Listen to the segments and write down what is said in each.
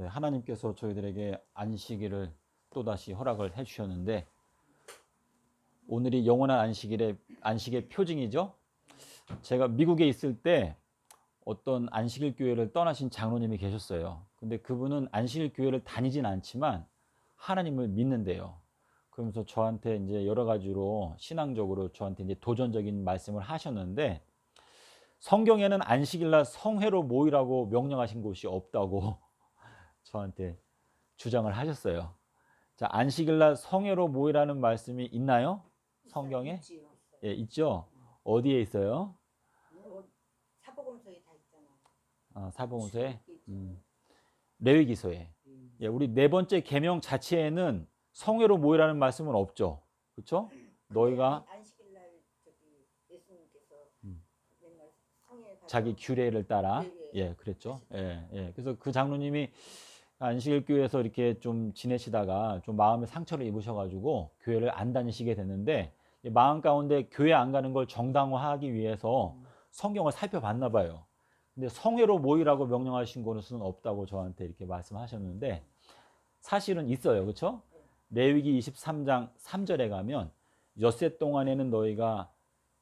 네, 하나님께서 저희들에게 안식일을 또다시 허락을 해주셨는데 오늘이 영원한 안식의 표징이죠. 제가 미국에 있을 때 어떤 안식일 교회를 떠나신 장로님이 계셨어요. 근데 그분은 안식일 교회를 다니진 않지만 하나님을 믿는데요. 그러면서 저한테 이제 여러 가지로 신앙적으로 저한테 이제 도전적인 말씀을 하셨는데 성경에는 안식일날 성회로 모이라고 명령하신 곳이 없다고 저한테 주장을 하셨어요. 자, 안식일날 성회로 모이라는 말씀이 있나요? 성경에? 있지요. 예, 있죠. 어디에 있어요? 사복음서에 다 있잖아. 사복음서에, 있겠죠. 레위기서에. 예, 우리 네 번째 계명 자체에는 성회로 모이라는 말씀은 없죠. 그렇죠? 너희가 안식일날 저기 예수님께서 맨날 성에 가서 자기 규례를 따라, 예, 그랬죠. 예, 예. 그래서 그 장로님이 안식일 교회에서 이렇게 좀 지내시다가 좀 마음에 상처를 입으셔가지고 교회를 안 다니시게 됐는데 마음 가운데 교회 안 가는 걸 정당화하기 위해서 성경을 살펴봤나 봐요. 근데 성회로 모이라고 명령하신 것은 없다고 저한테 이렇게 말씀하셨는데 사실은 있어요. 그렇죠? 레위기 23장 3절에 가면 엿새 동안에는 너희가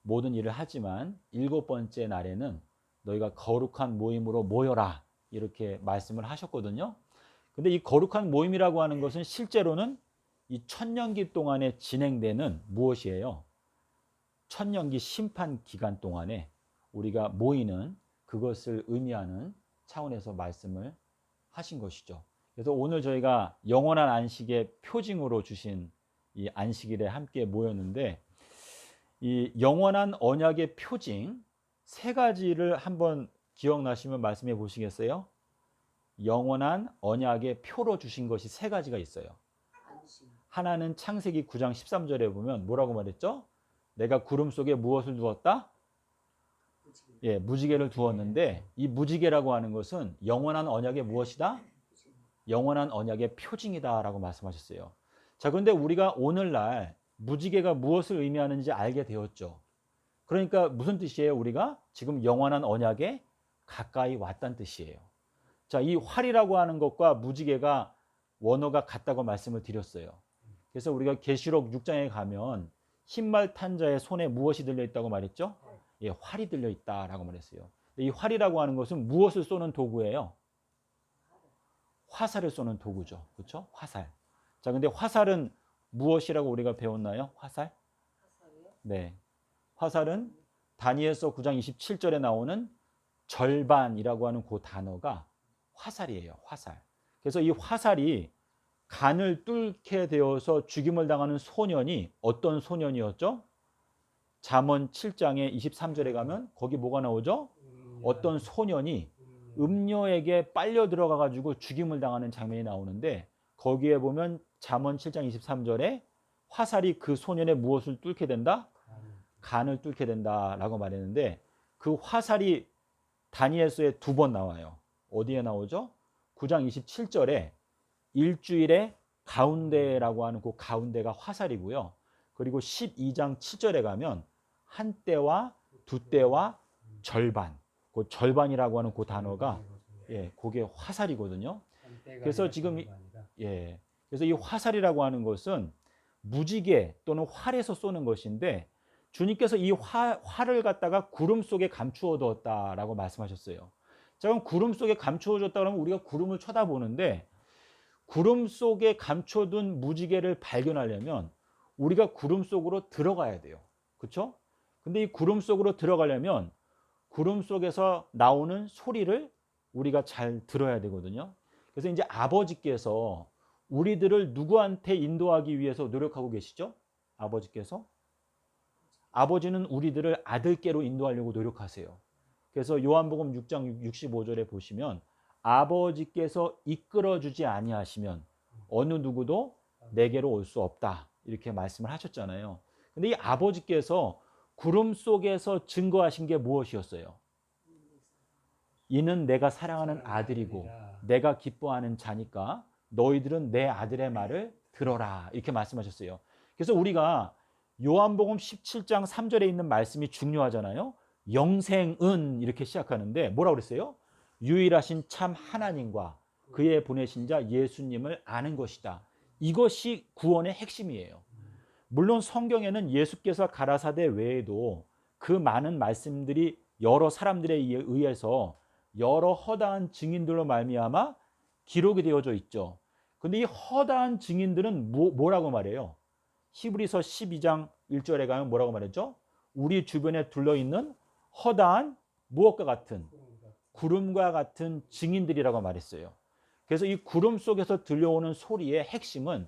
모든 일을 하지만 일곱 번째 날에는 너희가 거룩한 모임으로 모여라 이렇게 말씀을 하셨거든요. 근데 이 거룩한 모임이라고 하는 것은 실제로는 이 천년기 동안에 진행되는 무엇이에요? 천년기 심판 기간 동안에 우리가 모이는 그것을 의미하는 차원에서 말씀을 하신 것이죠. 그래서 오늘 저희가 영원한 안식의 표징으로 주신 이 안식일에 함께 모였는데 이 영원한 언약의 표징 세 가지를 한번 기억나시면 말씀해 보시겠어요? 영원한 언약의 표로 주신 것이 세 가지가 있어요. 하나는 창세기 9장 13절에 보면 뭐라고 말했죠? 내가 구름 속에 무엇을 두었다? 예, 무지개를 두었는데 이 무지개라고 하는 것은 영원한 언약의 무엇이다? 영원한 언약의 표징이다라고 말씀하셨어요. 자, 그런데 우리가 오늘날 무지개가 무엇을 의미하는지 알게 되었죠. 그러니까 무슨 뜻이에요? 우리가 지금 영원한 언약에 가까이 왔다는 뜻이에요. 자, 이 활이라고 하는 것과 무지개가 원어가 같다고 말씀을 드렸어요. 그래서 우리가 계시록 6장에 가면 흰말 탄 자의 손에 무엇이 들려있다고 말했죠? 예, 활이 들려있다라고 말했어요. 이 활이라고 하는 것은 무엇을 쏘는 도구예요? 화살을 쏘는 도구죠. 그렇죠? 화살. 자, 근데 화살은 무엇이라고 우리가 배웠나요? 화살? 네. 화살은 다니엘서 9장 27절에 나오는 절반이라고 하는 그 단어가 화살이에요. 화살. 그래서 이 화살이 간을 뚫게 되어서 죽임을 당하는 소년이 어떤 소년이었죠? 잠언 7장에 23절에 가면 거기 뭐가 나오죠? 어떤 소년이 음녀에게 빨려 들어가 가지고 죽임을 당하는 장면이 나오는데 거기에 보면 잠언 7장 23절에 화살이 그 소년의 무엇을 뚫게 된다? 간을 뚫게 된다라고 말했는데 그 화살이 다니엘서에 두 번 나와요. 어디에 나오죠? 9장 27절에 일주일의 가운데라고 하는 그 가운데가 화살이고요. 그리고 12장 7절에 가면 한 때와 두 때와 절반. 그 절반이라고 하는 그 단어가 예, 그게 화살이거든요. 그래서 지금 예. 그래서 이 화살이라고 하는 것은 무지개 또는 활에서 쏘는 것인데 주님께서 이 활을 갖다가 구름 속에 감추어 두었다라고 말씀하셨어요. 자, 그럼 구름 속에 감추어 줬다 그러면 우리가 구름을 쳐다보는데 구름 속에 감춰둔 무지개를 발견하려면 우리가 구름 속으로 들어가야 돼요. 그렇죠? 근데 이 구름 속으로 들어가려면 구름 속에서 나오는 소리를 우리가 잘 들어야 되거든요. 그래서 이제 아버지께서 우리들을 누구한테 인도하기 위해서 노력하고 계시죠? 아버지께서? 아버지는 우리들을 아들께로 인도하려고 노력하세요. 그래서 요한복음 6장 65절에 보시면 아버지께서 이끌어주지 아니하시면 어느 누구도 내게로 올 수 없다 이렇게 말씀을 하셨잖아요. 근데 이 아버지께서 구름 속에서 증거하신 게 무엇이었어요? 이는 내가 사랑하는 아들이고 내가 기뻐하는 자니까 너희들은 내 아들의 말을 들어라 이렇게 말씀하셨어요. 그래서 우리가 요한복음 17장 3절에 있는 말씀이 중요하잖아요. 영생은 이렇게 시작하는데 뭐라고 그랬어요? 유일하신 참 하나님과 그의 보내신 자 예수님을 아는 것이다. 이것이 구원의 핵심이에요. 물론 성경에는 예수께서 가라사대 외에도 그 많은 말씀들이 여러 사람들에 의해서 여러 허다한 증인들로 말미암아 기록이 되어져 있죠. 근데 이 허다한 증인들은 뭐라고 말해요? 히브리서 12장 1절에 가면 뭐라고 말했죠? 우리 주변에 둘러있는 허다한 무엇과 같은 구름과 같은 증인들이라고 말했어요. 그래서 이 구름 속에서 들려오는 소리의 핵심은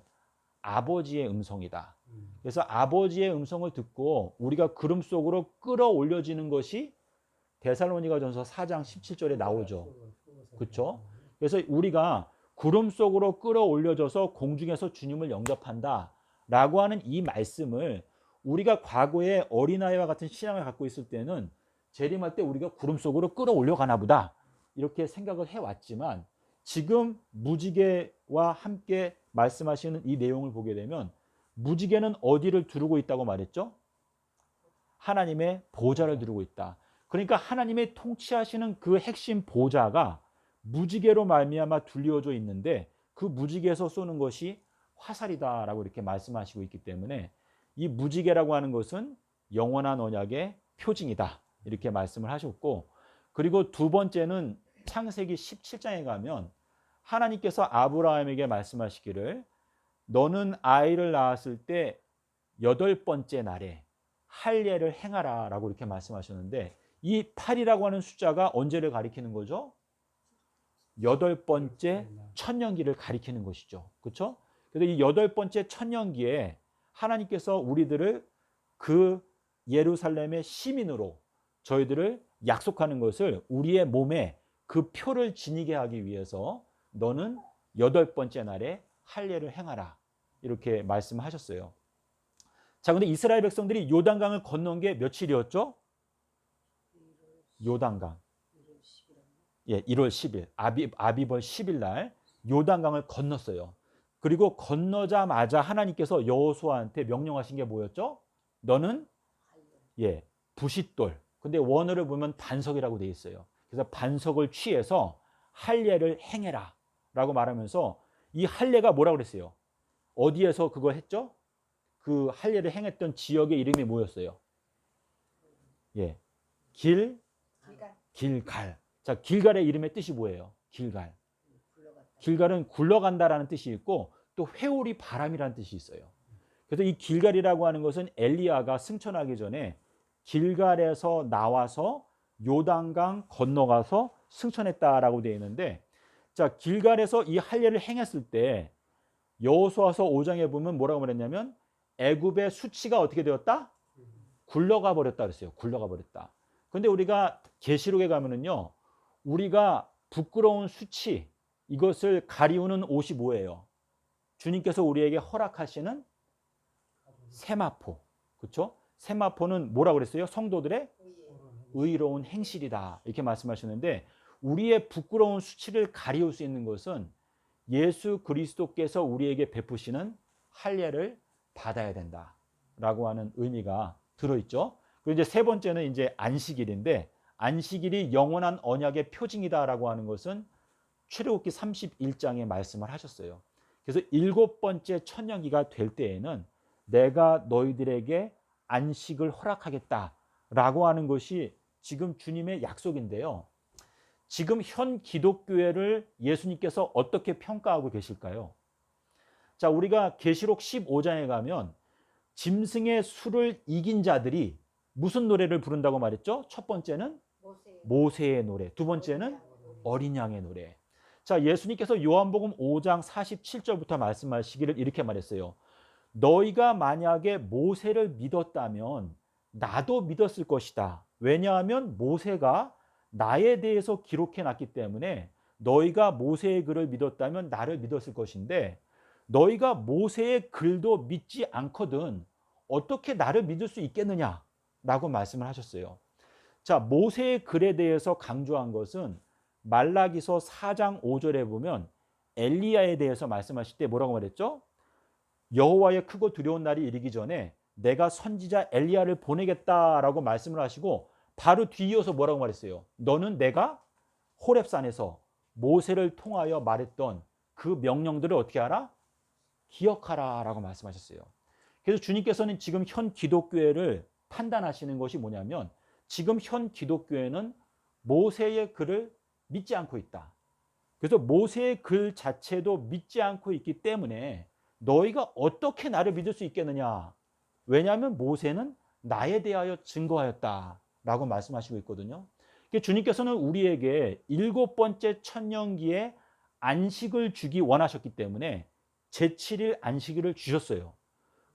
아버지의 음성이다. 그래서 아버지의 음성을 듣고 우리가 구름 속으로 끌어올려지는 것이 데살로니가전서 4장 17절에 나오죠. 그렇죠? 그래서 우리가 구름 속으로 끌어올려져서 공중에서 주님을 영접한다 라고 하는 이 말씀을 우리가 과거에 어린아이와 같은 신앙을 갖고 있을 때는 재림할 때 우리가 구름 속으로 끌어올려 가나 보다 이렇게 생각을 해왔지만 지금 무지개와 함께 말씀하시는 이 내용을 보게 되면 무지개는 어디를 두르고 있다고 말했죠? 하나님의 보좌를 두르고 있다. 그러니까 하나님의 통치하시는 그 핵심 보좌가 무지개로 말미암아 둘려져 있는데 그 무지개에서 쏘는 것이 화살이다라고 이렇게 말씀하시고 있기 때문에 이 무지개라고 하는 것은 영원한 언약의 표징이다 이렇게 말씀을 하셨고, 그리고 두 번째는 창세기 17장에 가면 하나님께서 아브라함에게 말씀하시기를 너는 아이를 낳았을 때 8번째 날에 할례를 행하라 라고 이렇게 말씀하셨는데 이 8이라고 하는 숫자가 언제를 가리키는 거죠? 8번째 천년기를 가리키는 것이죠. 그렇죠? 그래서 이 8번째 천년기에 하나님께서 우리들을 그 예루살렘의 시민으로 저희들을 약속하는 것을 우리의 몸에 그 표를 지니게 하기 위해서 너는 8번째 날에 할례를 행하라 이렇게 말씀하셨어요. 자, 근데 이스라엘 백성들이 요단강을 건넌 게 며칠이었죠? 요단강. 예, 1월 10일 아비벌 10일 날 요단강을 건넜어요. 그리고 건너자마자 하나님께서 여호수아한테 명령하신 게 뭐였죠? 너는 부싯돌. 근데 원어를 보면 반석이라고 돼 있어요. 그래서 반석을 취해서 할례를 행해라 라고 말하면서 이 할례가 뭐라고 그랬어요? 어디에서 그거 했죠? 그 할례를 행했던 지역의 이름이 뭐였어요? 길갈. 자, 길갈의 이름의 뜻이 뭐예요? 길갈. 길갈은 굴러간다라는 뜻이 있고 또 회오리 바람이라는 뜻이 있어요. 그래서 이 길갈이라고 하는 것은 엘리야가 승천하기 전에 길갈에서 나와서 요단강 건너가서 승천했다라고 되어 있는데, 자, 길갈에서 이 할례를 행했을 때 여호수아서 5장에 보면 뭐라고 말했냐면 애굽의 수치가 어떻게 되었다? 굴러가 버렸다 그랬어요. 굴러가 버렸다. 근데 우리가 계시록에 가면은요, 우리가 부끄러운 수치 이것을 가리우는 옷이 뭐예요? 주님께서 우리에게 허락하시는 세마포. 그렇죠? 세마포는 뭐라고 그랬어요? 성도들의 의로운 행실이다 이렇게 말씀하셨는데, 우리의 부끄러운 수치를 가리울 수 있는 것은 예수 그리스도께서 우리에게 베푸시는 할례를 받아야 된다라고 하는 의미가 들어있죠. 그리고 이제 세 번째는 이제 안식일인데, 안식일이 영원한 언약의 표징이다라고 하는 것은 출애굽기 31장에 말씀을 하셨어요. 그래서 7번째 천년기가 될 때에는 내가 너희들에게 안식을 허락하겠다라고 하는 것이 지금 주님의 약속인데요. 지금 현 기독교회를 예수님께서 어떻게 평가하고 계실까요? 자, 우리가 계시록 15장에 가면 짐승의 수를 이긴 자들이 무슨 노래를 부른다고 말했죠? 첫 번째는 모세의 노래, 두 번째는 어린 양의 노래. 자, 예수님께서 요한복음 5장 47절부터 말씀하시기를 이렇게 말했어요. 너희가 만약에 모세를 믿었다면 나도 믿었을 것이다. 왜냐하면 모세가 나에 대해서 기록해 놨기 때문에 너희가 모세의 글을 믿었다면 나를 믿었을 것인데, 너희가 모세의 글도 믿지 않거든 어떻게 나를 믿을 수 있겠느냐라고 말씀을 하셨어요. 자, 모세의 글에 대해서 강조한 것은 말라기서 4장 5절에 보면 엘리야에 대해서 말씀하실 때 뭐라고 말했죠? 여호와의 크고 두려운 날이 이르기 전에 내가 선지자 엘리야를 보내겠다라고 말씀을 하시고 바로 뒤이어서 뭐라고 말했어요? 너는 내가 호렙산에서 모세를 통하여 말했던 그 명령들을 어떻게 하라? 기억하라 라고 말씀하셨어요. 그래서 주님께서는 지금 현 기독교회를 판단하시는 것이 뭐냐면 지금 현 기독교회는 모세의 글을 믿지 않고 있다. 그래서 모세의 글 자체도 믿지 않고 있기 때문에 너희가 어떻게 나를 믿을 수 있겠느냐. 왜냐하면 모세는 나에 대하여 증거하였다라고 말씀하시고 있거든요. 주님께서는 우리에게 7번째 천년기에 안식을 주기 원하셨기 때문에 제7일 안식일을 주셨어요.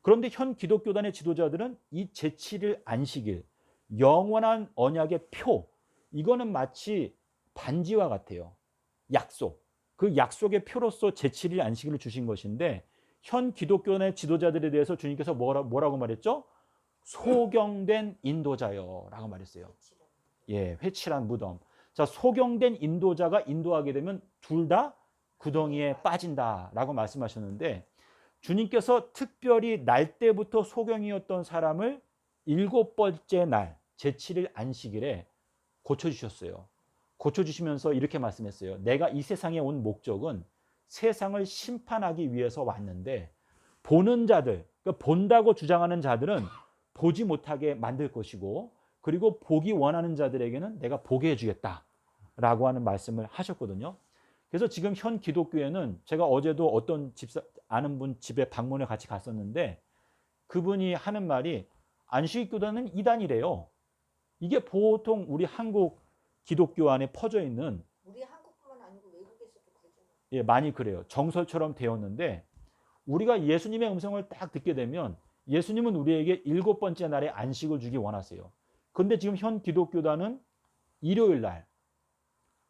그런데 현 기독교단의 지도자들은 이 제7일 안식일, 영원한 언약의 표, 이거는 마치 반지와 같아요. 약속. 그 약속의 표로서 제7일 안식일을 주신 것인데 현 기독교단의 지도자들에 대해서 주님께서 뭐라고 말했죠? 소경된 인도자요 라고 말했어요. 예, 회칠한 무덤. 자, 소경된 인도자가 인도하게 되면 둘 다 구덩이에 빠진다라고 말씀하셨는데 주님께서 특별히 날 때부터 소경이었던 사람을 7번째 날 제7일 안식일에 고쳐주셨어요. 고쳐주시면서 이렇게 말씀했어요. 내가 이 세상에 온 목적은 세상을 심판하기 위해서 왔는데 보는 자들, 그러니까 본다고 주장하는 자들은 보지 못하게 만들 것이고 그리고 보기 원하는 자들에게는 내가 보게 해주겠다라고 하는 말씀을 하셨거든요. 그래서 지금 현 기독교회는 제가 어제도 어떤 아는 분 집에 방문을 같이 갔었는데 그분이 하는 말이 안식교단은 이단이래요. 이게 보통 우리 한국 기독교 안에 퍼져 있는 우리 한국뿐만 아니고 외국에서도 그러죠. 예, 많이 그래요. 정설처럼 되었는데 우리가 예수님의 음성을 딱 듣게 되면 예수님은 우리에게 7번째 날에 안식을 주기 원하세요. 그런데 지금 현 기독교단은 일요일 날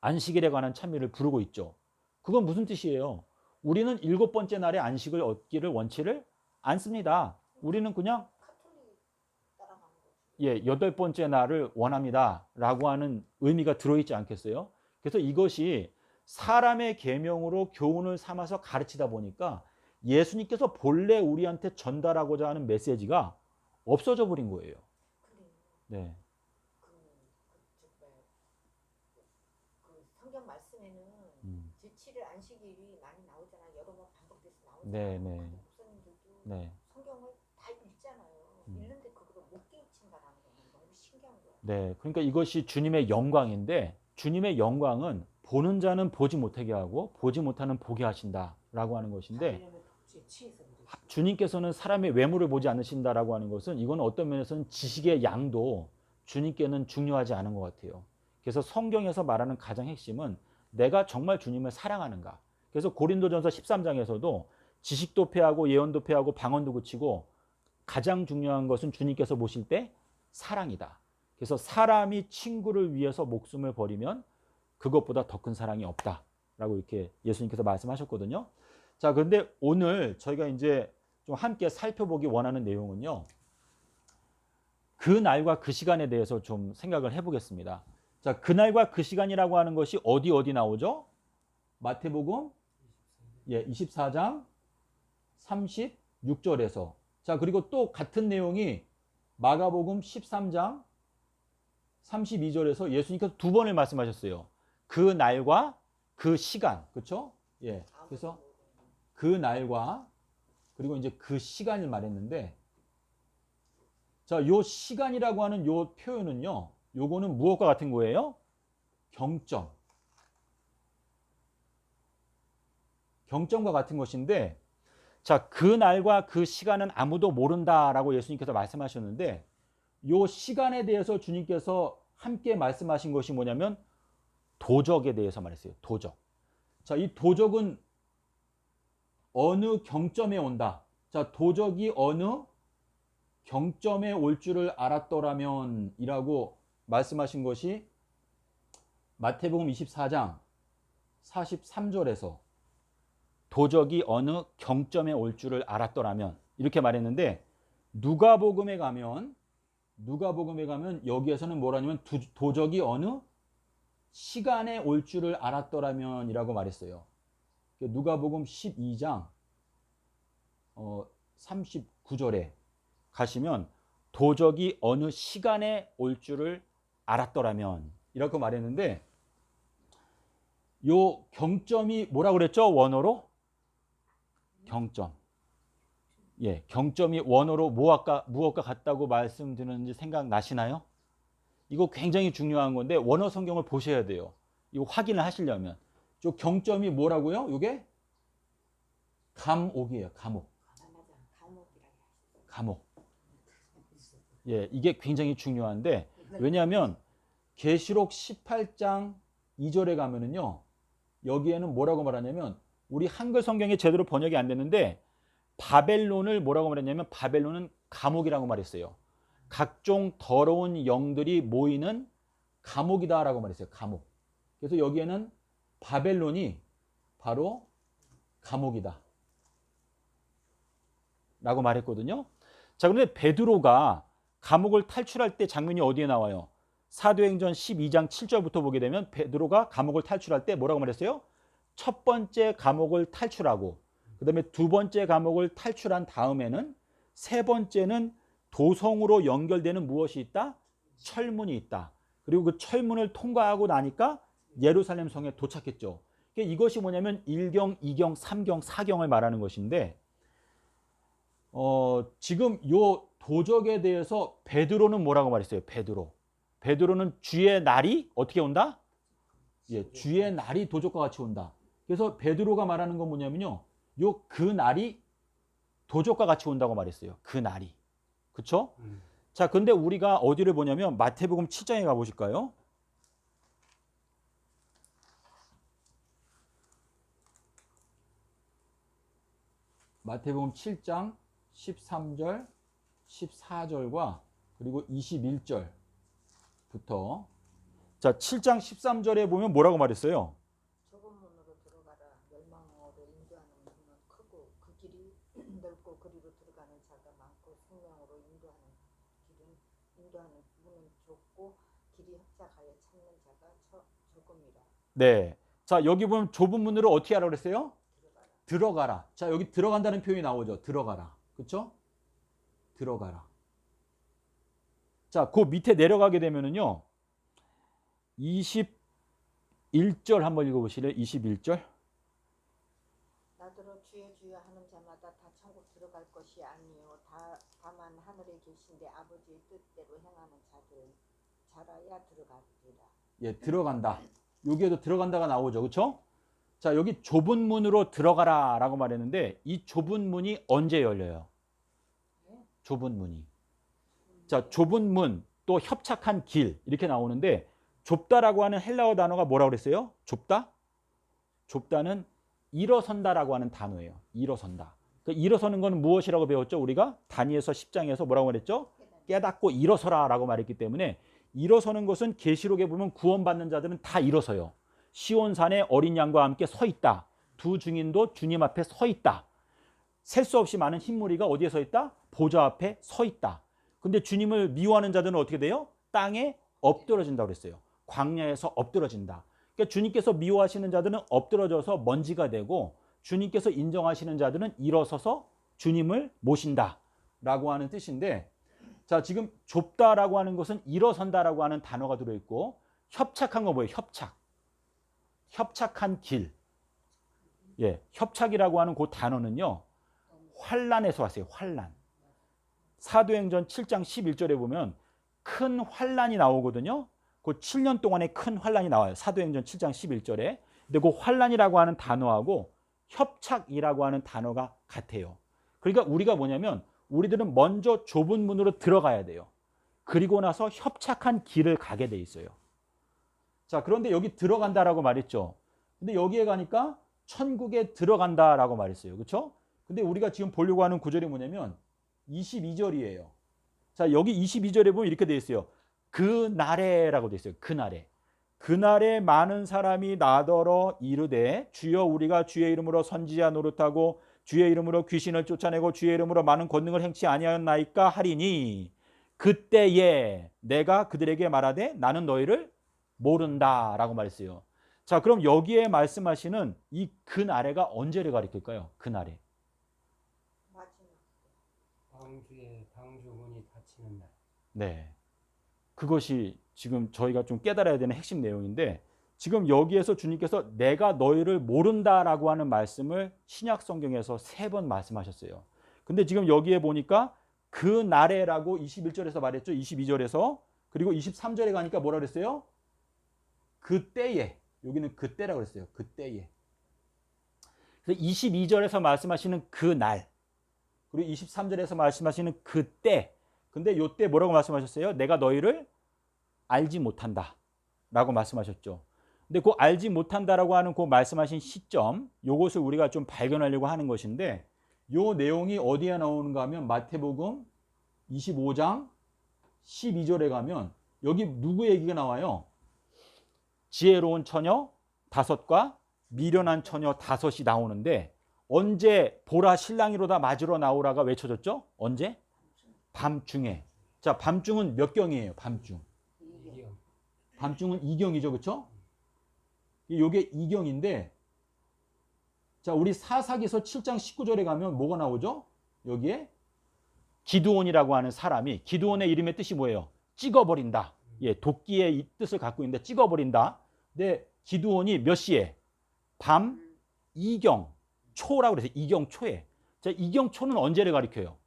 안식일에 관한 찬미를 부르고 있죠. 그건 무슨 뜻이에요? 우리는 7번째 날에 안식을 얻기를 원치를 않습니다. 우리는 그냥 카톨릭 따라가는 거죠. 예, 8번째 날을 원합니다. 라고 하는 의미가 들어있지 않겠어요? 그래서 이것이 사람의 계명으로 교훈을 삼아서 가르치다 보니까 예수님께서 본래 우리한테 전달하고자 하는 메시지가 없어져 버린 거예요. 근데 네. 그 성경 말씀에는 제7일 안식일이 많이 나오잖아요. 여러 번 반복돼서 나오잖아요. 네, 네. 근데 목사님들도 네. 성경을 다 읽잖아요. 읽는데 그거를 못 깨우친다라는 건 너무 신기한 거예요. 네. 그러니까 이것이 주님의 영광인데 주님의 영광은 보는 자는 보지 못하게 하고 보지 못하는 보게 하신다라고 하는 것인데 주님께서는 사람의 외모를 보지 않으신다라고 하는 것은 이건 어떤 면에서는 지식의 양도 주님께는 중요하지 않은 것 같아요. 그래서 성경에서 말하는 가장 핵심은 내가 정말 주님을 사랑하는가. 그래서 고린도전서 13장에서도 지식도 패하고 예언도 패하고 방언도 그치고 가장 중요한 것은 주님께서 보실 때 사랑이다. 그래서 사람이 친구를 위해서 목숨을 버리면 그것보다 더 큰 사랑이 없다라고 이렇게 예수님께서 말씀하셨거든요. 자, 그런데 오늘 저희가 이제 좀 함께 살펴보기 원하는 내용은요. 그 날과 그 시간에 대해서 좀 생각을 해보겠습니다. 자, 그 날과 그 시간이라고 하는 것이 어디 나오죠? 마태복음 24장 36절에서 자, 그리고 또 같은 내용이 마가복음 13장 32절에서 예수님께서 두 번을 말씀하셨어요. 그 날과 그 시간, 그렇죠? 예. 그래서 그 날과 그리고 이제 그 시간을 말했는데 자, 요 시간이라고 하는 요 표현은요. 요거는 무엇과 같은 거예요? 경점. 경점과 같은 것인데 자, 그 날과 그 시간은 아무도 모른다라고 예수님께서 말씀하셨는데 요 시간에 대해서 주님께서 함께 말씀하신 것이 뭐냐면 도적에 대해서 말했어요. 도적. 자, 이 도적은 어느 경점에 온다. 자, 도적이 어느 경점에 올 줄을 알았더라면 이라고 말씀하신 것이 마태복음 24장 43절에서 도적이 어느 경점에 올 줄을 알았더라면 이렇게 말했는데 누가복음에 가면 여기에서는 뭐라냐면 도적이 어느 시간에 올 줄을 알았더라면 이라고 말했어요. 누가복음 12장 39절에 가시면 도적이 어느 시간에 올 줄을 알았더라면 이라고 말했는데 요 경점이 뭐라 그랬죠? 원어로? 경점. 예, 경점이 원어로 무엇과 같다고 말씀드렸는지 생각나시나요? 이거 굉장히 중요한 건데 원어 성경을 보셔야 돼요. 이거 확인을 하시려면. 저 경점이 뭐라고요? 이게 감옥이에요. 감옥. 맞아. 감옥이라고 하시죠. 감옥. 예, 이게 굉장히 중요한데 왜냐하면 계시록 18장 2절에 가면은요. 여기에는 뭐라고 말하냐면 우리 한글 성경에 제대로 번역이 안 됐는데 바벨론을 뭐라고 말했냐면 바벨론은 감옥이라고 말했어요. 각종 더러운 영들이 모이는 감옥이다라고 말했어요. 감옥. 그래서 여기에는 바벨론이 바로 감옥이다 라고 말했거든요. 자, 그런데 베드로가 감옥을 탈출할 때 장면이 어디에 나와요? 사도행전 12장 7절부터 보게 되면 베드로가 감옥을 탈출할 때 뭐라고 말했어요? 첫 번째 감옥을 탈출하고 그 다음에 두 번째 감옥을 탈출한 다음에는 세 번째는 도성으로 연결되는 무엇이 있다? 철문이 있다. 그리고 그 철문을 통과하고 나니까 예루살렘 성에 도착했죠. 이것이 뭐냐면 1경, 2경, 3경, 4경을 말하는 것인데 지금 요 도적에 대해서 베드로는 뭐라고 말했어요? 베드로는 주의 날이 어떻게 온다? 예, 주의 날이 도적과 같이 온다. 그래서 베드로가 말하는 건 뭐냐면요. 그 날이 도적과 같이 온다고 말했어요. 그 날이. 그렇죠? 자, 근데 우리가 어디를 보냐면 마태복음 7장에 가 보실까요? 마태복음 7장 13절, 14절과 그리고 21절부터 자, 7장 13절에 보면 뭐라고 말했어요? 좁은 문으로 들어가라. 멸망으로 인도하는 문은 크고 그 길이 넓고 그리로 들어가는 자가 많고 생명으로 인도하는 문은 좁고 길이 협착하여 찾는 자가 적음이라. 네. 자, 여기 보면 좁은 문으로 어떻게 하라고 그랬어요? 들어가라. 자, 여기 들어간다는 표현이 나오죠. 들어가라. 그렇죠? 들어가라. 자, 그 밑에 내려가게 되면은요. 21절 한번 읽어보실래요? 21절. 나더러 주여 주여 하는 자마다 다 천국 들어갈 것이 아니요 다만 하늘에 계신데 아버지의 뜻대로 행하는 자들은 자라야 들어가리라. 예, 들어간다. 여기에도 들어간다가 나오죠. 그렇죠? 자, 여기 좁은 문으로 들어가라라고 말했는데 이 좁은 문이 언제 열려요? 좁은 문이. 자, 좁은 문, 또 협착한 길 이렇게 나오는데 좁다라고 하는 헬라어 단어가 뭐라고 그랬어요? 좁다? 좁다는 일어선다라고 하는 단어예요. 일어선다. 그러니까 일어서는 건 무엇이라고 배웠죠? 우리가 다니엘서 10장에서 뭐라고 말했죠? 깨닫고 일어서라라고 말했기 때문에 일어서는 것은 계시록에 보면 구원받는 자들은 다 일어서요. 시온산에 어린 양과 함께 서 있다. 두 증인도 주님 앞에 서 있다. 셀 수 없이 많은 흰무리가 어디에 서 있다? 보좌 앞에 서 있다. 근데 주님을 미워하는 자들은 어떻게 돼요? 땅에 엎드러진다고 그랬어요. 광야에서 엎드러진다. 그러니까 주님께서 미워하시는 자들은 엎드러져서 먼지가 되고 주님께서 인정하시는 자들은 일어서서 주님을 모신다라고 하는 뜻인데 자, 지금 좁다라고 하는 것은 일어선다라고 하는 단어가 들어있고 협착한 거 뭐예요? 협착한 길. 예, 협착이라고 하는 그 단어는요. 환란에서 왔어요. 환란. 사도행전 7장 11절에 보면 큰 환란이 나오거든요. 그 7년 동안의 큰 환란이 나와요. 사도행전 7장 11절에. 근데 그 환란이라고 하는 단어하고 협착이라고 하는 단어가 같아요. 그러니까 우리가 뭐냐면 우리들은 먼저 좁은 문으로 들어가야 돼요. 그리고 나서 협착한 길을 가게 돼 있어요. 자, 그런데 여기 들어간다라고 말했죠. 근데 여기에 가니까 천국에 들어간다라고 말했어요. 그렇죠? 근데 우리가 지금 보려고 하는 구절이 뭐냐면 22절이에요. 자, 여기 22절에 보면 이렇게 돼 있어요. 그 날에라고 돼 있어요. 그 날에. 그날에 많은 사람이 나더러 이르되 주여 우리가 주의 이름으로 선지자 노릇하고 주의 이름으로 귀신을 쫓아내고 주의 이름으로 많은 권능을 행치 아니하였나이까 하리니 그때에 내가 그들에게 말하되 나는 너희를 모른다라고 말했어요. 자, 그럼 여기에 말씀하시는 이 그날에가 언제를 가리킬까요? 그날에. 방주문이 닫히는 날. 네. 그것이 지금 저희가 좀 깨달아야 되는 핵심 내용인데 지금 여기에서 주님께서 내가 너희를 모른다라고 하는 말씀을 신약 성경에서 3번 말씀하셨어요. 근데 지금 여기에 보니까 그 날에라고 21절에서 말했죠. 22절에서. 그리고 23절에 가니까 뭐라 그랬어요? 그때에. 여기는 그때라고 그랬어요. 그때에. 그래서 22절에서 말씀하시는 그 날. 그리고 23절에서 말씀하시는 그때. 근데 요때 뭐라고 말씀하셨어요? 내가 너희를 알지 못한다 라고 말씀하셨죠. 근데 그 알지 못한다라고 하는 그 말씀하신 시점, 요것을 우리가 좀 발견하려고 하는 것인데, 요 내용이 어디에 나오는가 하면 마태복음 25장 12절에 가면 여기 누구 얘기가 나와요? 지혜로운 처녀 5과 미련한 처녀 5이 나오는데, 언제 보라 신랑이로다 맞으러 나오라가 외쳐졌죠? 언제? 밤중에. 자, 밤중은 몇 경이에요? 밤중. 밤중은 2경이죠. 그렇죠? 이게 2경인데, 자, 우리 사사기서 7장 19절에 가면 뭐가 나오죠? 여기에 기드온이라고 하는 사람이, 기드온의 이름의 뜻이 뭐예요? 찍어버린다. 예, 도끼의 이 뜻을 갖고 있는데 찍어버린다. 근데 기드온이 몇 시에? 밤 2경 초라고 그래서 2경 초에. 자, 2경 초는 언제를 가리켜요?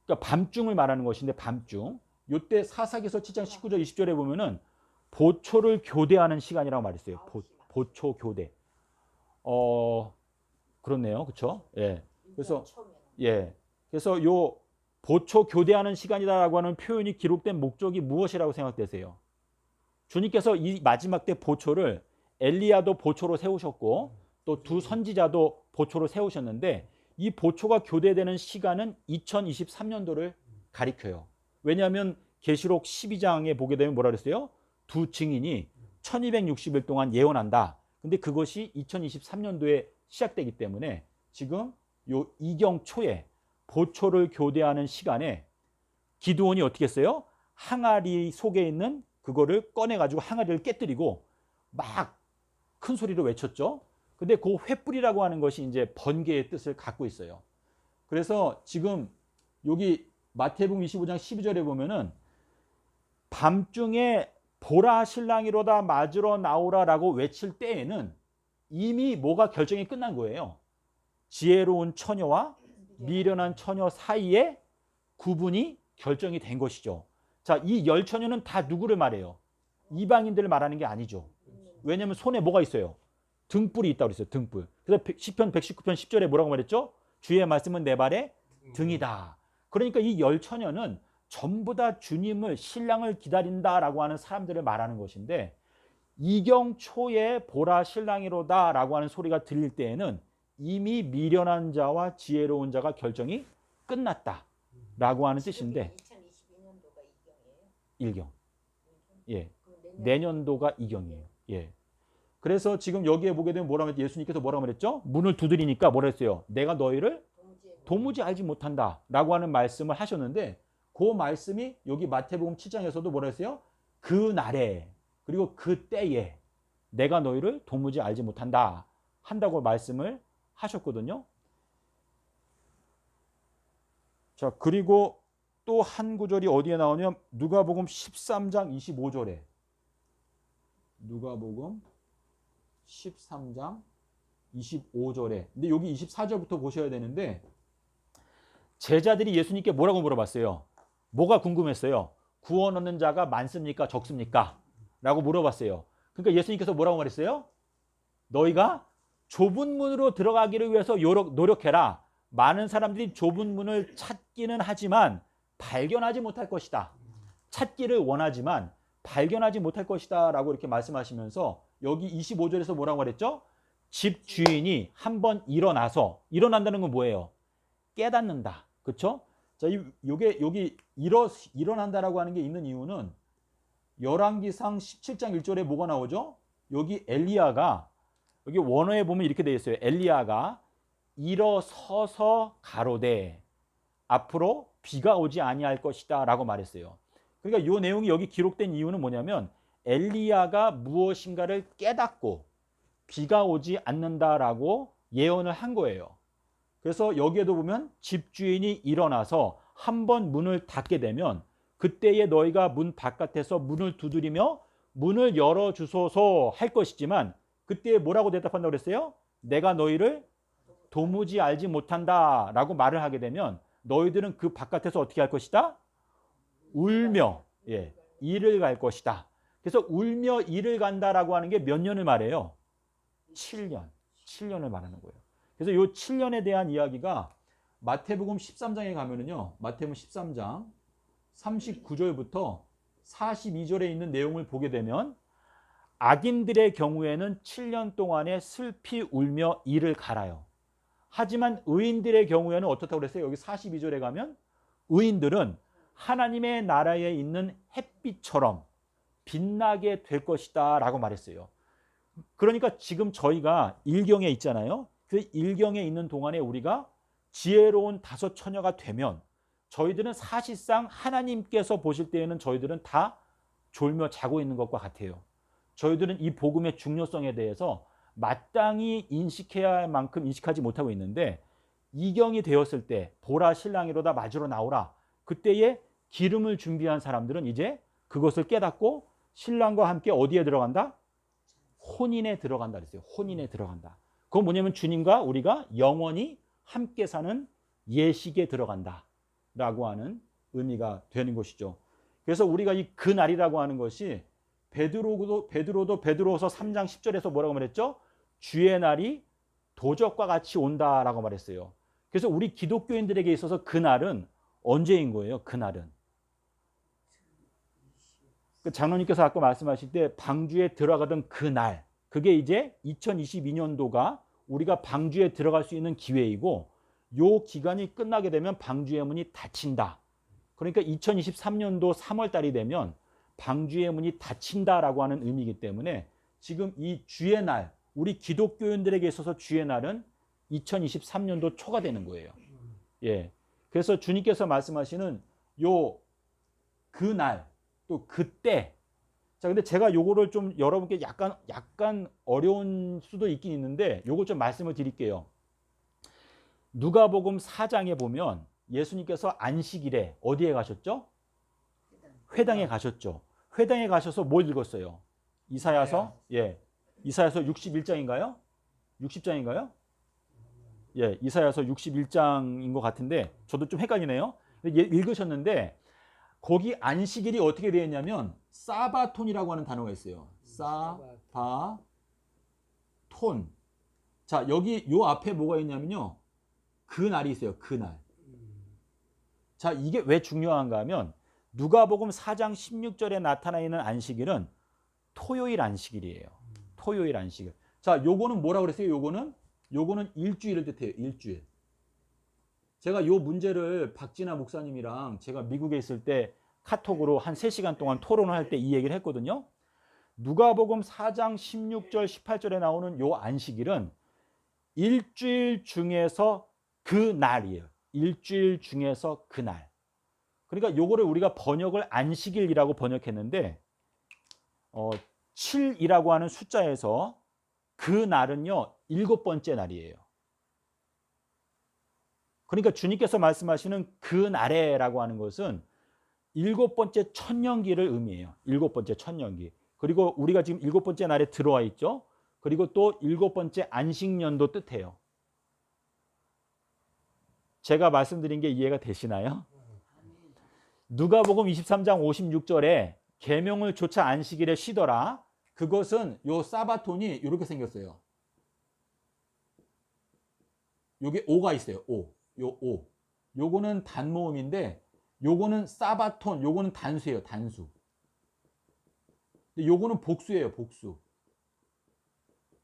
그러니까 밤중을 말하는 것인데, 밤중. 요때 사사기서 7장 19절 20절에 보면은 보초를 교대하는 시간이라고 말했어요. 보초 교대. 그렇네요. 그렇죠? 예. 그래서 예. 그래서 요 보초 교대하는 시간이다라고 하는 표현이 기록된 목적이 무엇이라고 생각되세요? 주님께서 이 마지막 때 보초를 엘리야도 보초로 세우셨고 또 두 선지자도 보초로 세우셨는데, 이 보초가 교대되는 시간은 2023년도를 가리켜요. 왜냐하면 계시록 12장에 보게 되면 뭐라 그랬어요? 두 증인이 1260일 동안 예언한다. 근데 그것이 2023년도에 시작되기 때문에 지금 요 2경 초에 보초를 교대하는 시간에 기드온이 어떻게 했어요? 항아리 속에 있는 그거를 꺼내가지고 항아리를 깨뜨리고 막 큰 소리로 외쳤죠. 근데 그 횃불이라고 하는 것이 이제 번개의 뜻을 갖고 있어요. 그래서 지금 여기 마태복음 25장 12절에 보면은 밤중에 보라 신랑이로다 맞으러 나오라라고 외칠 때에는 이미 뭐가 결정이 끝난 거예요. 지혜로운 처녀와 미련한 처녀 사이에 구분이 결정이 된 것이죠. 자, 이 10처녀는 다 누구를 말해요? 이방인들을 말하는 게 아니죠. 왜냐하면 손에 뭐가 있어요? 등불이 있다고 그랬어요. 등불. 그래서 시편 119편 10절에 뭐라고 말했죠? 주의 말씀은 내 발의 등이다. 그러니까 이 10처녀는 전부 다 주님을, 신랑을 기다린다라고 하는 사람들을 말하는 것인데, 2경 초에 보라 신랑이로다 라고 하는 소리가 들릴 때에는 이미 미련한 자와 지혜로운 자가 결정이 끝났다 라고 하는 뜻인데, 2022년도가 2경이에요? 1경. 예. 내년도가 2경이에요. 예. 그래서 지금 여기에 보게 되면 뭐라고 했죠? 예수님께서 뭐라고 말했죠? 문을 두드리니까 뭐라 했어요? 내가 너희를 도무지 알지 못한다 라고 하는 말씀을 하셨는데, 그 말씀이 여기 마태복음 7장에서도 뭐라 했어요? 그 날에, 그리고 그때에 내가 너희를 도무지 알지 못한다 한다고 말씀을 하셨거든요. 자, 그리고 또 한 구절이 어디에 나오냐면 누가복음 13장 25절에, 누가복음 13장 25절에, 근데 여기 24절부터 보셔야 되는데, 제자들이 예수님께 뭐라고 물어봤어요? 뭐가 궁금했어요? 구원 얻는 자가 많습니까? 적습니까? 라고 물어봤어요. 그러니까 예수님께서 뭐라고 말했어요? 너희가 좁은 문으로 들어가기를 위해서 노력해라. 많은 사람들이 좁은 문을 찾기는 하지만 발견하지 못할 것이다. 찾기를 원하지만 발견하지 못할 것이다 라고 이렇게 말씀하시면서, 여기 25절에서 뭐라고 말했죠? 집 주인이 한번 일어난다는 건 뭐예요? 깨닫는다. 그렇죠? 자, 요게 여기 일어난다라고 하는 게 있는 이유는 열왕기상 17장 1절에 뭐가 나오죠? 여기 엘리야가, 여기 원어에 보면 이렇게 되어 있어요. 엘리야가 일어서서 가로되 앞으로 비가 오지 아니할 것이다 라고 말했어요. 그러니까 이 내용이 여기 기록된 이유는 뭐냐면, 엘리야가 무엇인가를 깨닫고 비가 오지 않는다라고 예언을 한 거예요. 그래서 여기에도 보면 집주인이 일어나서 한번 문을 닫게 되면 그때에 너희가 문 바깥에서 문을 두드리며 문을 열어주소서 할 것이지만 그때 뭐라고 대답한다고 그랬어요? 내가 너희를 도무지 알지 못한다 라고 말을 하게 되면 너희들은 그 바깥에서 어떻게 할 것이다? 울며 이를 갈 것이다. 그래서 울며 이를 간다라고 하는 게 몇 년을 말해요? 7년. 7년을 말하는 거예요. 그래서 이 7년에 대한 이야기가 마태복음 13장에 가면은요. 마태복음 13장 39절부터 42절에 있는 내용을 보게 되면 악인들의 경우에는 7년 동안에 슬피 울며 이를 갈아요. 하지만 의인들의 경우에는 어떻다고 그랬어요? 여기 42절에 가면 의인들은 하나님의 나라에 있는 햇빛처럼 빛나게 될 것이다 라고 말했어요. 그러니까 지금 저희가 일경에 있잖아요. 그 일경에 있는 동안에 우리가 지혜로운 다섯 처녀가 되면 저희들은 사실상 하나님께서 보실 때에는 저희들은 다 졸며 자고 있는 것과 같아요. 저희들은 이 복음의 중요성에 대해서 마땅히 인식해야 할 만큼 인식하지 못하고 있는데 이경이 되었을 때 보라 신랑이로다 맞으러 나오라. 그때에 기름을 준비한 사람들은 이제 그것을 깨닫고 신랑과 함께 어디에 들어간다? 혼인에 들어간다 그랬어요. 혼인에 들어간다. 그건 뭐냐면 주님과 우리가 영원히 함께 사는 예식에 들어간다 라고 하는 의미가 되는 것이죠. 그래서 우리가 이 그날이라고 하는 것이 베드로도 베드로서 3장 10절에서 뭐라고 말했죠? 주의 날이 도적과 같이 온다라고 말했어요. 그래서 우리 기독교인들에게 있어서 그날은 언제인 거예요? 그날은 장로님께서 아까 말씀하실 때 방주에 들어가던 그날, 그게 이제 2022년도가 우리가 방주에 들어갈 수 있는 기회이고 요 기간이 끝나게 되면 방주의 문이 닫힌다. 그러니까 2023년도 3월 달이 되면 방주의 문이 닫힌다라고 하는 의미이기 때문에 지금 이 주의 날, 우리 기독교인들에게 있어서 주의 날은 2023년도 초가 되는 거예요. 예. 그래서 주님께서 말씀하시는 요 그날 또 그때. 자, 근데 제가 요거를 좀 여러분께 약간 어려운 수도 있긴 있는데 요거 좀 말씀을 드릴게요. 누가복음 4장에 보면 예수님께서 안식일에 어디에 가셨죠? 회당에 가셨죠. 회당에 가셔서 뭘 읽었어요? 이사야서? 예. 이사야서 61장인가요? 60장인가요? 예, 이사야서 61장인 것 같은데 저도 좀 헷갈리네요. 읽으셨는데 거기 안식일이 어떻게 되어 있냐면 사바톤이라고 하는 단어가 있어요. 사바톤. 자, 여기 요 앞에 뭐가 있냐면요. 그 날이 있어요. 그 날. 자, 이게 왜 중요한가 하면 누가복음 4장 16절에 나타나 있는 안식일은 토요일 안식일이에요. 토요일 안식일. 자, 요거는 뭐라고 그랬어요? 요거는 일주일을 뜻해요. 일주일. 제가 요 문제를 박진아 목사님이랑 제가 미국에 있을 때 카톡으로 한 3시간 동안 토론을 할 때 이 얘기를 했거든요. 누가복음 4장 16절 18절에 나오는 요 안식일은 일주일 중에서 그 날이에요. 일주일 중에서 그 날. 그러니까 요거를 우리가 번역을 안식일이라고 번역했는데 7이라고 하는 숫자에서 그 날은요 7번째 날이에요. 그러니까 주님께서 말씀하시는 그 날에라고 하는 것은 7번째 천년기를 의미해요. 7번째 천년기. 그리고 우리가 지금 7번째 날에 들어와 있죠. 그리고 또 7번째 안식년도 뜻해요. 제가 말씀드린 게 이해가 되시나요? 누가복음 23장 56절에 계명을 조차 안식일에 쉬더라. 그것은 요 사바톤이 이렇게 생겼어요. 요게 오가 있어요. 오. 요 오. 요거는 단모음인데 요거는 사바톤, 요거는 단수예요. 단수. 근데 요거는 복수예요. 복수.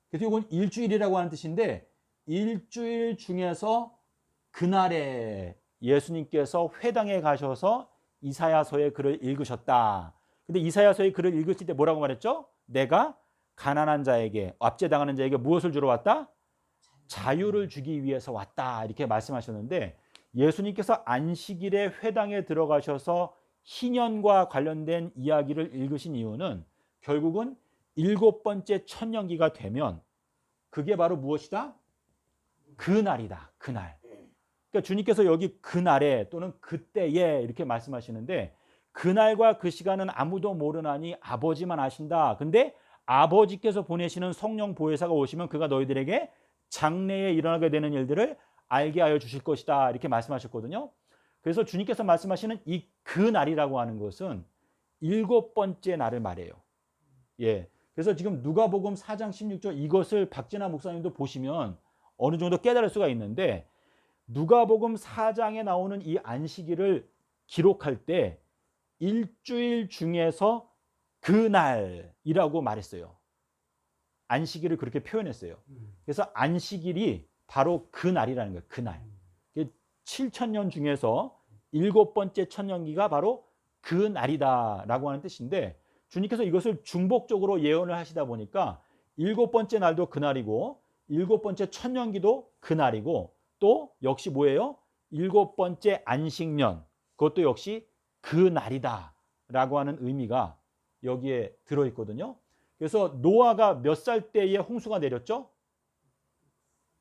그래서 요건 일주일이라고 하는 뜻인데 일주일 중에서 그날에 예수님께서 회당에 가셔서 이사야서의 글을 읽으셨다. 근데 이사야서의 글을 읽으실 때 뭐라고 말했죠? 내가 가난한 자에게, 압제당하는 자에게 무엇을 주러 왔다? 자유를 주기 위해서 왔다. 이렇게 말씀하셨는데 예수님께서 안식일에 회당에 들어가셔서 희년과 관련된 이야기를 읽으신 이유는 결국은 7번째 천년기가 되면 그게 바로 무엇이다? 그날이다. 그날. 그러니까 주님께서 여기 그날에 또는 그때에 이렇게 말씀하시는데 그날과 그 시간은 아무도 모르나니 아버지만 아신다. 근데 아버지께서 보내시는 성령 보혜사가 오시면 그가 너희들에게 장래에 일어나게 되는 일들을 알게 하여 주실 것이다. 이렇게 말씀하셨거든요. 그래서 주님께서 말씀하시는 이 그날이라고 하는 것은 7번째 날을 말해요. 예. 그래서 지금 누가복음 4장 16절 이것을 박진아 목사님도 보시면 어느 정도 깨달을 수가 있는데 누가복음 4장에 나오는 이 안식일을 기록할 때 일주일 중에서 그날이라고 말했어요. 안식일을 그렇게 표현했어요. 그래서 안식일이 바로 그날이라는 거예요. 그날. 7천년 중에서 7번째 천년기가 바로 그날이다라고 하는 뜻인데 주님께서 이것을 중복적으로 예언을 하시다 보니까 7번째 날도 그날이고 7번째 천년기도 그날이고 또 역시 뭐예요? 7번째 안식년 그것도 역시 그날이다라고 하는 의미가 여기에 들어있거든요. 그래서 노아가 몇 살 때에 홍수가 내렸죠?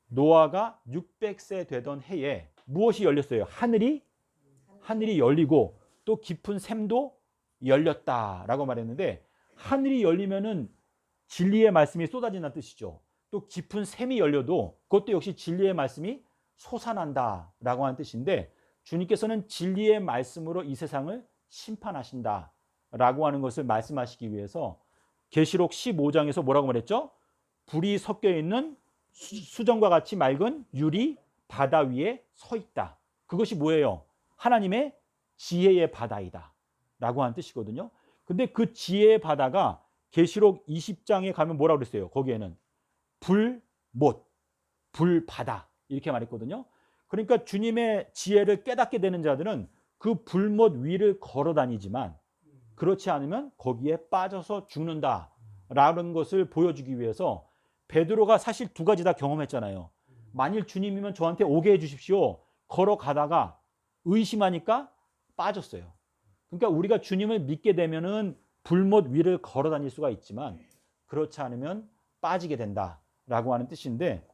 노아가 600세 되던 해에 무엇이 열렸어요? 하늘이 열리고 또 깊은 샘도 열렸다라고 말했는데 하늘이 열리면은 진리의 말씀이 쏟아진다는 뜻이죠. 또 깊은 샘이 열려도 그것도 역시 진리의 말씀이 솟아난다라고 하는 뜻인데 주님께서는 진리의 말씀으로 이 세상을 심판하신다라고 하는 것을 말씀하시기 위해서 계시록 15장에서 뭐라고 말했죠? 불이 섞여 있는 수정과 같이 맑은 유리 바다 위에 서 있다. 그것이 뭐예요? 하나님의 지혜의 바다이다 라고 하는 뜻이거든요. 근데 그 지혜의 바다가 계시록 20장에 가면 뭐라고 그랬어요? 거기에는 불못, 불바다 이렇게 말했거든요. 그러니까 주님의 지혜를 깨닫게 되는 자들은 그 불못 위를 걸어 다니지만 그렇지 않으면 거기에 빠져서 죽는다라는 것을 보여주기 위해서 베드로가 사실 두 가지 다 경험했잖아요. 만일 주님이면 저한테 오게 해주십시오. 걸어가다가 의심하니까 빠졌어요. 그러니까 우리가 주님을 믿게 되면은 불못 위를 걸어 다닐 수가 있지만 그렇지 않으면 빠지게 된다라고 하는 뜻인데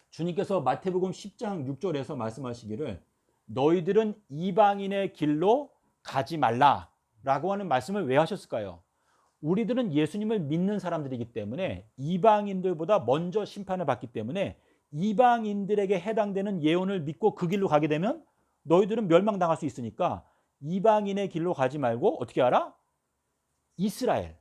주님께서 마태복음 10장 6절에서 말씀하시기를 너희들은 이방인의 길로 가지 말라라고 하는 말씀을 왜 하셨을까요? 우리들은 예수님을 믿는 사람들이기 때문에 이방인들보다 먼저 심판을 받기 때문에 이방인들에게 해당되는 예언을 믿고 그 길로 가게 되면 너희들은 멸망당할 수 있으니까 이방인의 길로 가지 말고 어떻게 알아? 이스라엘.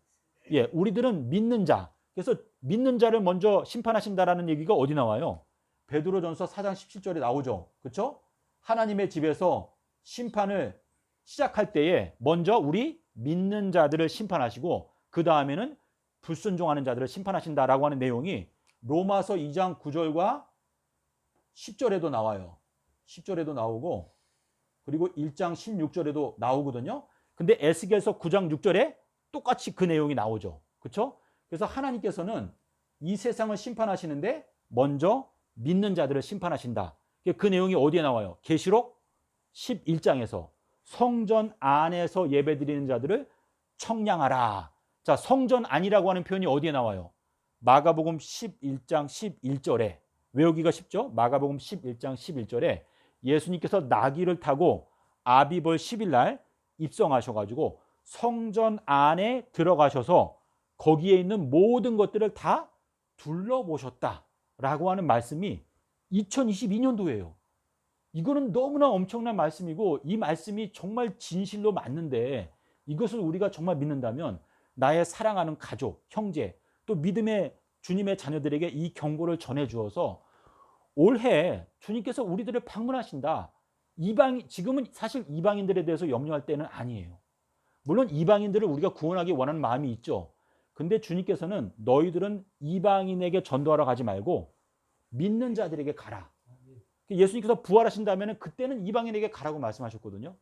예, 우리들은 믿는 자. 그래서 믿는 자를 먼저 심판하신다라는 얘기가 어디 나와요? 베드로전서 4장 17절에 나오죠. 그렇죠? 하나님의 집에서 심판을 시작할 때에 먼저 우리 믿는 자들을 심판하시고 그 다음에는 불순종하는 자들을 심판하신다라고 하는 내용이 로마서 2장 9절과 10절에도 나와요. 10절에도 나오고 그리고 1장 16절에도 나오거든요. 근데 에스겔서 9장 6절에 똑같이 그 내용이 나오죠. 그렇죠? 그래서 하나님께서는 이 세상을 심판하시는데 먼저 믿는 자들을 심판하신다. 그 내용이 어디에 나와요? 계시록 11장에서 성전 안에서 예배드리는 자들을 청량하라. 자, 성전 안이라고 하는 표현이 어디에 나와요? 마가복음 11장 11절에 외우기가 쉽죠? 마가복음 11장 11절에 예수님께서 나귀를 타고 아비벌 10일 날 입성하셔가지고 성전 안에 들어가셔서 거기에 있는 모든 것들을 다 둘러보셨다라고 하는 말씀이 2022년도예요. 이거는 너무나 엄청난 말씀이고 이 말씀이 정말 진실로 맞는데 이것을 우리가 정말 믿는다면 나의 사랑하는 가족, 형제, 또 믿음의 주님의 자녀들에게 이 경고를 전해주어서 올해 주님께서 우리들을 방문하신다. 지금은 사실 이방인들에 대해서 염려할 때는 아니에요. 물론 이방인들을 우리가 구원하기 원하는 마음이 있죠. 근데 주님께서는 너희들은 이방인에게 전도하러 가지 말고 믿는 자들에게 가라. 예수님께서 부활하신다면 그때는 이방인에게 가라고 말씀하셨거든요.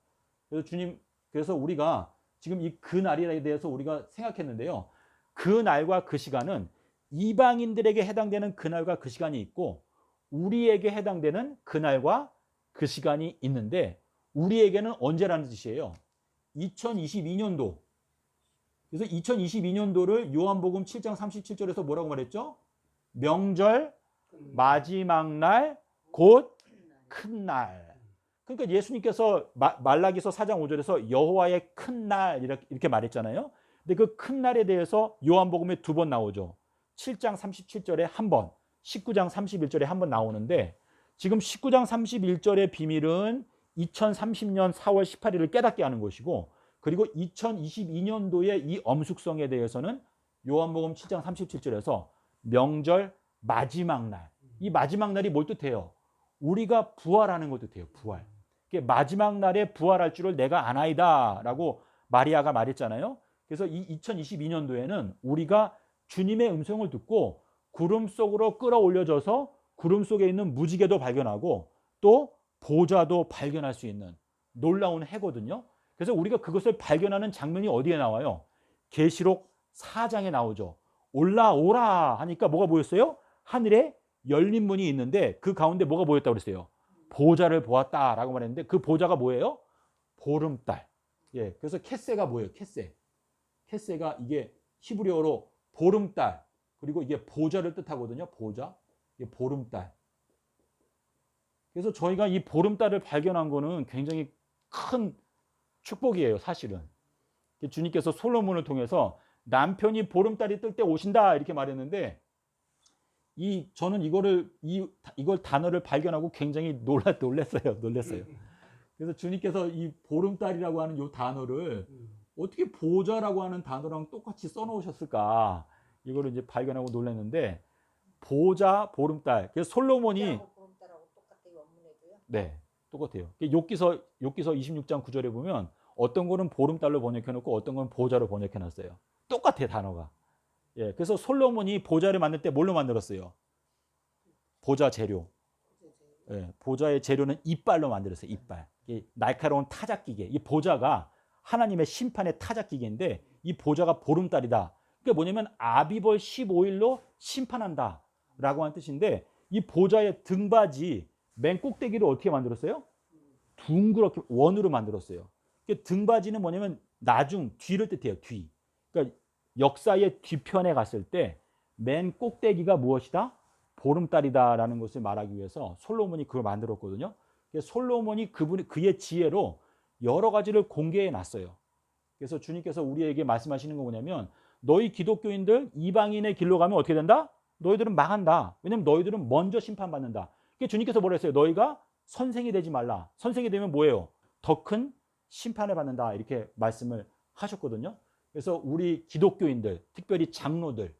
그래서 우리가 지금 이 그날에 대해서 우리가 생각했는데요. 그 날과 그 시간은 이방인들에게 해당되는 그날과 그 시간이 있고 우리에게 해당되는 그날과 그 시간이 있는데 우리에게는 언제라는 뜻이에요? 2022년도. 그래서 2022년도를 요한복음 7장 37절에서 뭐라고 말했죠? 명절, 마지막 날, 곧 큰 날. 그러니까 예수님께서 말라기서 4장 5절에서 여호와의 큰 날 이렇게 말했잖아요. 근데 그 큰 날에 대해서 요한복음에 2번 나오죠. 7장 37절에 한 번, 19장 31절에 한 번 나오는데 지금 19장 31절의 비밀은 2030년 4월 18일을 깨닫게 하는 것이고 그리고 2022년도의 이 엄숙성에 대해서는 요한복음 7장 37절에서 명절 마지막 날. 이 마지막 날이 뭘 뜻해요? 우리가 부활하는 걸 뜻해요. 부활. 마지막 날에 부활할 줄을 내가 아나이다 라고 마리아가 말했잖아요. 그래서 이 2022년도에는 우리가 주님의 음성을 듣고 구름 속으로 끌어올려져서 구름 속에 있는 무지개도 발견하고 또 보좌도 발견할 수 있는 놀라운 해거든요. 그래서 우리가 그것을 발견하는 장면이 어디에 나와요? 계시록 4장에 나오죠. 올라오라 하니까 뭐가 보였어요? 하늘에 열린 문이 있는데 그 가운데 뭐가 보였다고 그랬어요? 보좌를 보았다라고 말했는데 그 보좌가 뭐예요? 보름달. 예, 그래서 캐세가 뭐예요? 캐세. 캐세가 이게 히브리어로 보름달 그리고 이게 보좌를 뜻하거든요. 보좌. 이게 보름달. 그래서 저희가 이 보름달을 발견한 거는 굉장히 큰 축복이에요, 사실은. 주님께서 솔로몬을 통해서 남편이 보름달이 뜰 때 오신다 이렇게 말했는데 저는 이걸 단어를 발견하고 굉장히 놀랐어요. 그래서 주님께서 이 보름달이라고 하는 이 단어를 어떻게 보좌라고 하는 단어랑 똑같이 써놓으셨을까? 이거를 이제 발견하고 놀랐는데 보좌, 보름달. 그래서 솔로몬이 보름달하고 똑같아요. 원문에도요. 네, 똑같아요. 욥기서 26장 9절에 보면 어떤 거는 보름달로 번역해놓고 어떤 건 보좌로 번역해놨어요. 똑같아요, 단어가. 예, 그래서 솔로몬이 보좌를 만들 때 뭘로 만들었어요? 보좌 재료. 예, 보좌의 재료는 이빨로 만들었어요. 이빨. 날카로운 타작기계. 이 보좌가 하나님의 심판의 타작기계인데 이 보좌가 보름달이다. 그게 뭐냐면 아비벌 15일로 심판한다 라고 하는 뜻인데 이 보좌의 등받이 맨 꼭대기를 어떻게 만들었어요? 둥그렇게 원으로 만들었어요. 등받이는 뭐냐면 나중, 뒤를 뜻해요. 뒤. 그러니까 역사의 뒤편에 갔을 때 맨 꼭대기가 무엇이다? 보름달이다라는 것을 말하기 위해서 솔로몬이 그걸 만들었거든요. 솔로몬이 그의 지혜로 여러 가지를 공개해 놨어요. 그래서 주님께서 우리에게 말씀하시는 거 뭐냐면 너희 기독교인들 이방인의 길로 가면 어떻게 된다? 너희들은 망한다. 왜냐면 너희들은 먼저 심판받는다. 주님께서 뭐라 했어요? 너희가 선생이 되지 말라. 선생이 되면 뭐예요? 더 큰 심판을 받는다. 이렇게 말씀을 하셨거든요. 그래서 우리 기독교인들, 특별히 장로들,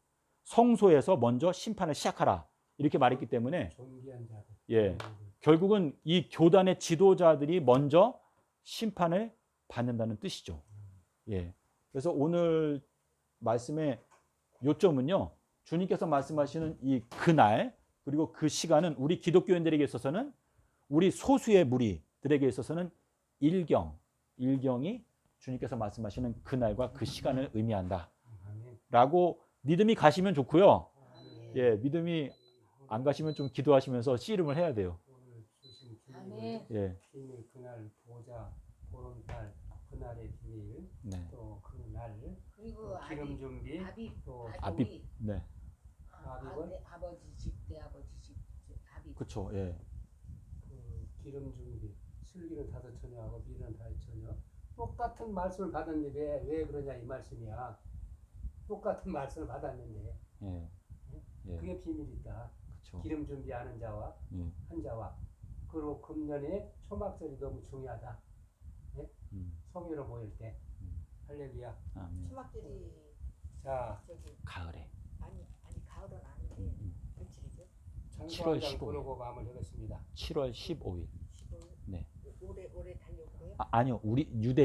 성소에서 먼저 심판을 시작하라. 이렇게 말했기 때문에 존귀한 자들. 예, 결국은 이 교단의 지도자들이 먼저 심판을 받는다는 뜻이죠. 예, 그래서 오늘 말씀의 요점은요. 주님께서 말씀하시는 이 그날 그리고 그 시간은 우리 기독교인들에게 있어서는 우리 소수의 무리들에게 있어서는 일경이 주님께서 말씀하시는 그날과 그 시간을 의미한다. 라고 믿음이 가시면 좋고요. 예, 믿음이 안 가시면 좀 기도하시면서 씨름을 해야 돼요. 오늘 주신 아멘. 예, 비밀 그날 보자 보름달 그날의 비밀 네, 또 그날 그리고 기름 준비 또 아빕, 네, 아빕은 아버지 집, 내 아버지 집, 아빕. 그렇죠. 예, 그 기름 준비 슬기는 5처녀하고 밀은 5처녀 똑같은 말씀을 받았는데 왜 그러냐 이 말씀이야. 똑같은 말씀을 받았는데 예, 예, 그게 비밀이다. 그렇죠. 기름 준비하는 자와 예, 한 자와 그리고 금년에 초막절이 너무 중요하다. 성회로 모일 때 할렐루야. 아멘. 초막절이 자 저기 가을에 아니 가을은 아닌데 며칠이죠? 7월 장수한장 15일. 부르고 마음을 열었습니다. 7월 15일. 15일. 네. 올해 달려고요? 아니요, 우리 유대